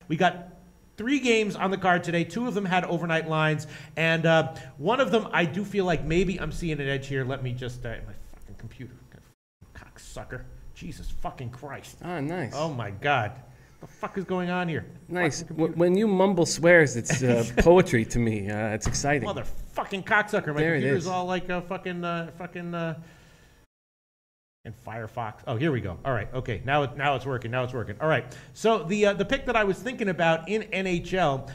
We got 3 games on the card today. 2 of them had overnight lines, and one of them I do feel like maybe I'm seeing an edge here. Let me just my fucking computer, cocksucker. Jesus fucking Christ. Ah, nice. Oh my God. What the fuck is going on here? Nice. When you mumble swears, it's poetry to me. It's exciting. Motherfucking cocksucker. My computer's all like a fucking and Firefox. Oh, here we go. All right. Okay. Now it's working. Now it's working. All right. So the pick that I was thinking about in NHL,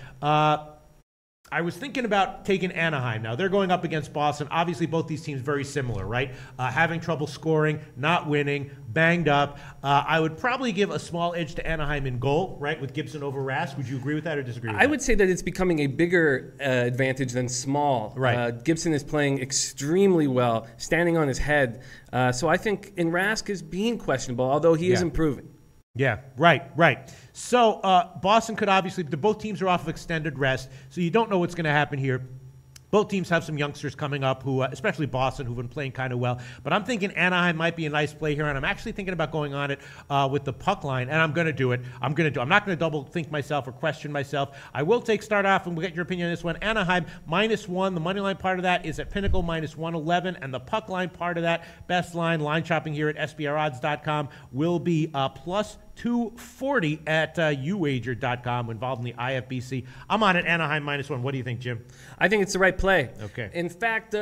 I was thinking about taking Anaheim. Now, they're going up against Boston. Obviously, both these teams very similar, right? Having trouble scoring, not winning, banged up. I would probably give a small edge to Anaheim in goal, right, with Gibson over Rask. Would you agree with that or disagree with that? I would say that it's becoming a bigger advantage than small. Right. Gibson is playing extremely well, standing on his head. So I think in Rask is being questionable, although he is improving. Yeah, right. So Boston could obviously, both teams are off of extended rest, so you don't know what's going to happen here. Both teams have some youngsters coming up, who, especially Boston, who've been playing kind of well. But I'm thinking Anaheim might be a nice play here, and I'm actually thinking about going on it with the puck line, and I'm going to do it. I'm not going to double think myself or question myself. I will start off, and we'll get your opinion on this one. Anaheim -1. The money line part of that is at Pinnacle -111, and the puck line part of that, best line shopping here at SBRodds.com, will be plus 240 at uwager.com involved in the IFBC. I'm on it, Anaheim -1. What do you think, Jim? I think it's the right play. Okay. In fact,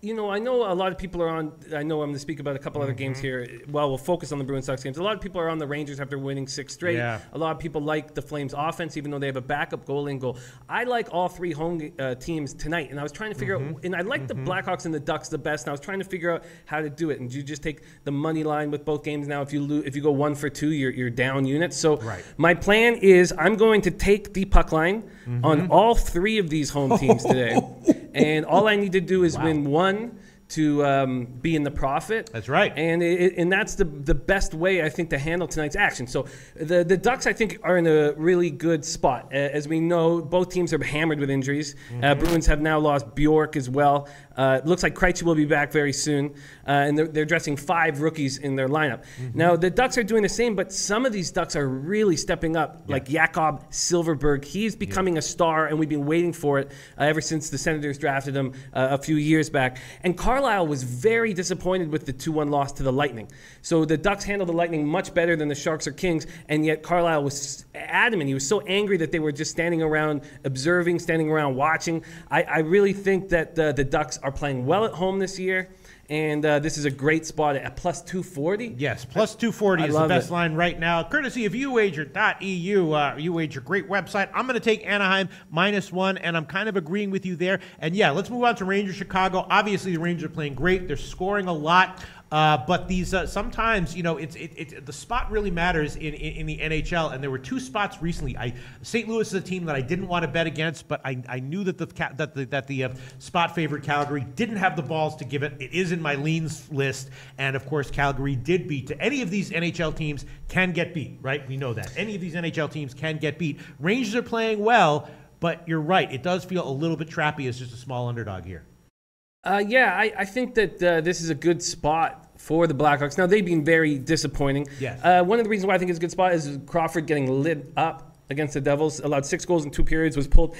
I know a lot of people are on. I know I'm going to speak about a couple other games here. Well, we'll focus on the Bruins Sox games. A lot of people are on the Rangers after winning 6 straight. Yeah. A lot of people like the Flames offense, even though they have a backup goalie and goal. I like all 3 home teams tonight, and I was trying to figure out. And I like the Blackhawks and the Ducks the best. And I was trying to figure out how to do it. And you just take the money line with both games now. If you go 1 for 2, you're down units. So my plan is I'm going to take the puck line on all 3 of these home teams today, and all I need to do is win 1 to be in the profit. That's right. And that's the best way, I think, to handle tonight's action. So the Ducks, I think, are in a really good spot. As we know, both teams are hammered with injuries. Bruins have now lost Bjork as well. It looks like Krejci will be back very soon. And they're dressing 5 rookies in their lineup. Now, the Ducks are doing the same, but some of these Ducks are really stepping up, like Jakob Silfverberg. He's becoming a star, and we've been waiting for it ever since the Senators drafted him a few years back. And Carlisle was very disappointed with the 2-1 loss to the Lightning. So the Ducks handled the Lightning much better than the Sharks or Kings, and yet Carlisle was adamant. He was so angry that they were just standing around observing, standing around watching. I really think that the Ducks are playing well at home this year. And this is a great spot at plus 240. Yes, plus 240 is the best line right now, courtesy of uwager.eu. Uwager, great website. I'm going to take Anaheim -1, and I'm kind of agreeing with you there. And yeah, let's move on to Rangers Chicago. Obviously, the Rangers are playing great. They're scoring a lot. But these sometimes, the spot really matters in the NHL. And there were 2 spots recently. St. Louis is a team that I didn't want to bet against, but I knew that the spot favorite Calgary didn't have the balls to give it. It is in my leans list, and of course Calgary did beat. Any of these NHL teams can get beat, right? We know that any of these NHL teams can get beat. Rangers are playing well, but you're right. It does feel a little bit trappy as just a small underdog here. I think that this is a good spot for the Blackhawks. Now, they've been very disappointing. Yes. One of the reasons why I think it's a good spot is Crawford getting lit up against the Devils, allowed 6 goals in 2 periods, was pulled.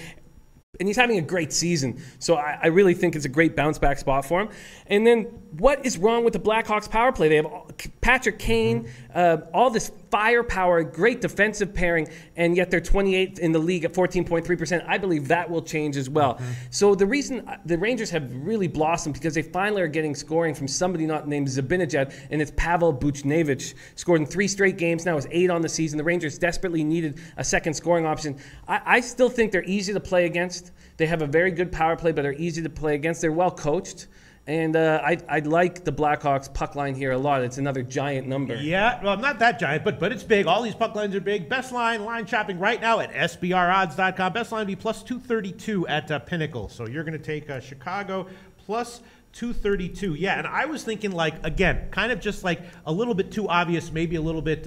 And he's having a great season. So I really think it's a great bounce-back spot for him. And then what is wrong with the Blackhawks power play? They have Patrick Kane, all this firepower, great defensive pairing, and yet they're 28th in the league at 14.3%. I believe that will change as well. So the reason the Rangers have really blossomed because they finally are getting scoring from somebody not named Zibanejad, and it's Pavel Buchnevich. Scored in 3 straight games, now is 8 on the season. The Rangers desperately needed a second scoring option. I still think they're easy to play against. They have a very good power play, but they're easy to play against. They're well coached. And I like the Blackhawks puck line here a lot. It's another giant number. Yeah, well, not that giant, but it's big. All these puck lines are big. Best line shopping right now at SBRodds.com. Best line would be plus 232 at Pinnacle. So you're going to take Chicago plus 232. Yeah, and I was thinking, like, again, kind of just like a little bit too obvious, maybe a little bit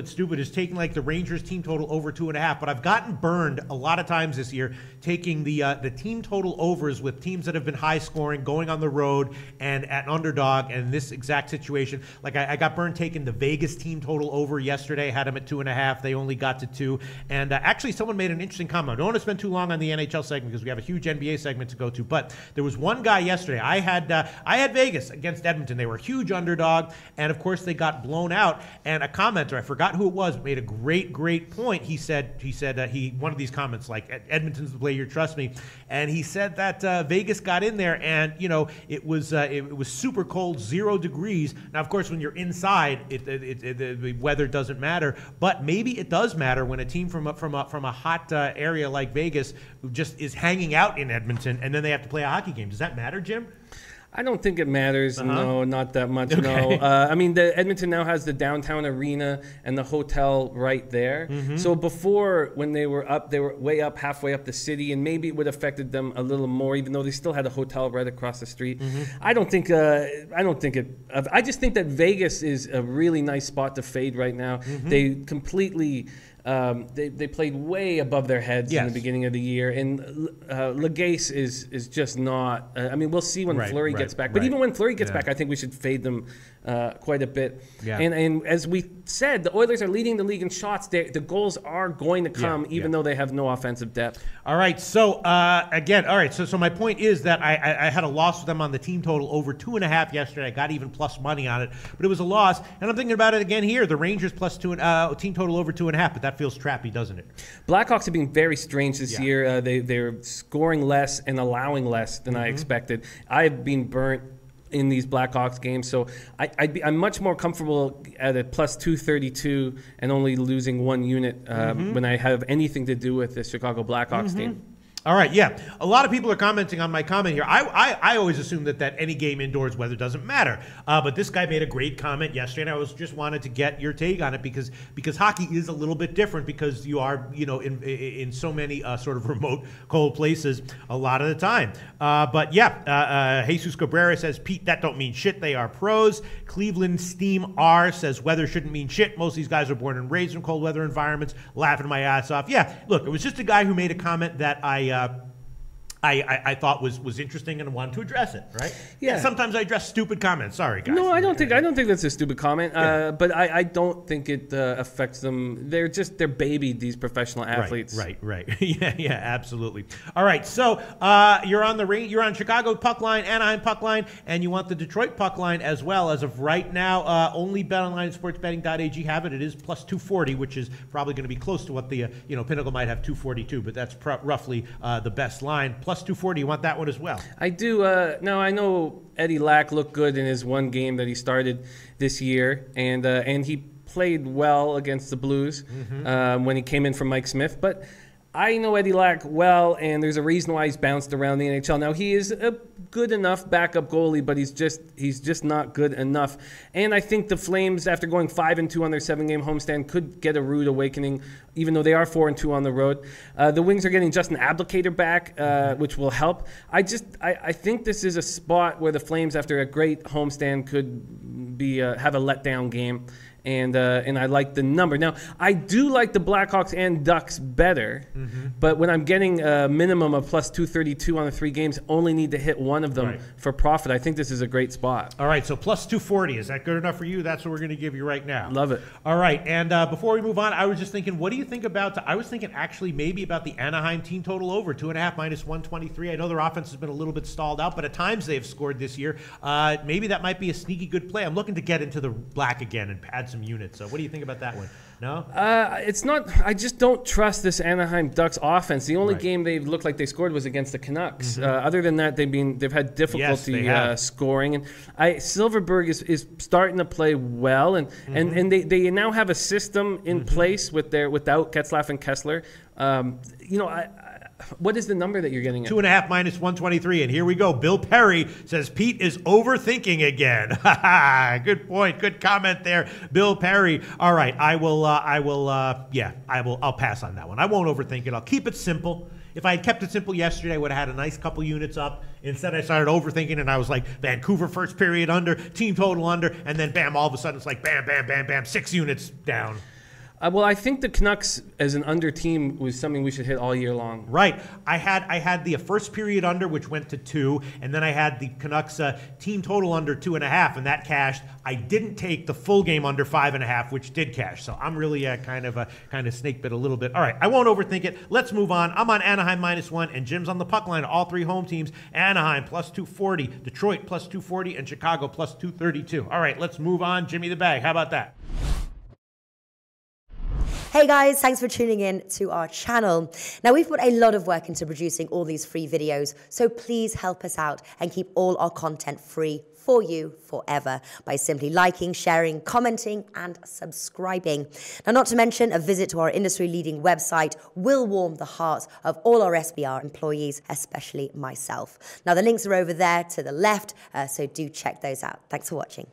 stupid, is taking like the Rangers team total over 2.5. But I've gotten burned a lot of times this year taking the team total overs with teams that have been high scoring, going on the road and at underdog. And in this exact situation, like I got burned taking the Vegas team total over yesterday. Had them at 2.5. They only got to 2. And actually, someone made an interesting comment. I don't want to spend too long on the NHL segment because we have a huge NBA segment to go to. But there was one guy yesterday. I had Vegas against Edmonton. They were a huge underdog, and of course they got blown out. And a commenter, I forgot who it was, made a great point. He said one of these comments like, Edmonton's the play here, trust me. And he said that Vegas got in there, and it was super cold, 0 degrees. Now of course when you're inside, the weather doesn't matter, but maybe it does matter when a team from a hot area like Vegas just is hanging out in Edmonton, and then they have to play a hockey game. Does that matter, Jim? I don't think it matters. No, not that much. Okay. No. I mean, the Edmonton now has the downtown arena and the hotel right there. So before, when they were up, they were way up, halfway up the city, and maybe it would have affected them a little more, even though they still had a hotel right across the street. I don't think it. I just think that Vegas is a really nice spot to fade right now. They completely. They played way above their heads in the beginning of the year, and Legace is just not. I mean, we'll see when Fleury gets back. But even when Fleury gets back, I think we should fade them quite a bit. And as we said, the Oilers are leading the league in shots. The goals are going to come, even though they have no offensive depth. All right. So again, all right. So my point is that I had a loss with them on the team total over 2.5 yesterday. I got even plus money on it, but it was a loss. And I'm thinking about it again here. The Rangers plus team total over 2.5, but that feels trappy, doesn't it? Blackhawks have been very strange this year. They're scoring less and allowing less than I expected. I've been burnt in these Blackhawks games, so I'm much more comfortable at a plus 232 and only losing 1 unit when I have anything to do with the Chicago Blackhawks team. All right, yeah. A lot of people are commenting on my comment here. I always assume that any game indoors weather doesn't matter. But this guy made a great comment yesterday, and I just wanted to get your take on it because hockey is a little bit different because you are in so many sort of remote, cold places a lot of the time. But yeah, Jesus Cabrera says, Pete, that don't mean shit. They are pros. Cleveland Steam R says weather shouldn't mean shit. Most of these guys are born and raised in cold weather environments. Laughing my ass off. Yeah, look, it was just a guy who made a comment that I thought was interesting and wanted to address it, right? Yeah. And sometimes I address stupid comments. Sorry, guys. No, I don't think that's a stupid comment. But I don't think it affects them. They're babied, these professional athletes. Right. yeah, absolutely. All right, so you're on Chicago puck line, Anaheim puck line, and you want the Detroit puck line as well. As of right now, only BetOnline and SportsBetting.ag have it. It is plus 240, which is probably going to be close to what the Pinnacle might have 242, but that's roughly the best line. Plus 240, you want that one as well? I do. Now, I know Eddie Lack looked good in his one game that he started this year, and he played well against the Blues when he came in from Mike Smith. But I know Eddie Lack well, and there's a reason why he's bounced around the NHL. Now, he is a good enough backup goalie, but he's just not good enough. And I think the Flames, after going 5-2 on their 7-game homestand, could get a rude awakening, even though they are 4-2 on the road. The Wings are getting Justin Abdelkader back, which will help. I think this is a spot where the Flames, after a great homestand, could be have a letdown game. And I like the number. Now, I do like the Blackhawks and Ducks better, but when I'm getting a minimum of plus 232 on the 3 games, only need to hit one of them for profit. I think this is a great spot. All right, so plus 240. Is that good enough for you? That's what we're going to give you right now. Love it. All right, and before we move on, I was just thinking, what do you think about I was thinking actually maybe about the Anaheim team total over 2.5 minus 123. I know their offense has been a little bit stalled out, but at times they've scored this year. Maybe that might be a sneaky good play. I'm looking to get into the black again and add some units. So what do you think about that one? No? It's not. I just don't trust this Anaheim Ducks offense. The only game they looked like they scored was against the Canucks. Other than that, they've had difficulty scoring. And Silverberg is starting to play well, and they now have a system in place without Getzlaf and Kessler. What is the number that you're getting at? 2.5 minus 123. And here we go. Bill Perry says Pete is overthinking again. Good point. Good comment there, Bill Perry. All right, I'll pass on that one. I won't overthink it. I'll keep it simple. If I had kept it simple yesterday, I would have had a nice couple units up. Instead, I started overthinking, and I was like, Vancouver first period under, team total under, and then bam, all of a sudden it's like bam, bam, bam, bam, 6 units down. Well, I think the Canucks as an under team was something we should hit all year long. Right. I had the first period under, which went to 2, and then I had the Canucks team total under 2.5, and that cashed. I didn't take the full game under 5.5, which did cash. So I'm really kind of snake bit a little bit. All right, I won't overthink it. Let's move on. I'm on Anaheim -1, and Jim's on the puck line. All 3 home teams: Anaheim +240, Detroit +240, and Chicago +232. All right, let's move on. Jimmy the Bag. How about that? Hey guys, thanks for tuning in to our channel. Now, we've put a lot of work into producing all these free videos, so please help us out and keep all our content free for you forever by simply liking, sharing, commenting, and subscribing. Now, not to mention, a visit to our industry-leading website will warm the hearts of all our SBR employees, especially myself. Now, the links are over there to the left, so do check those out. Thanks for watching.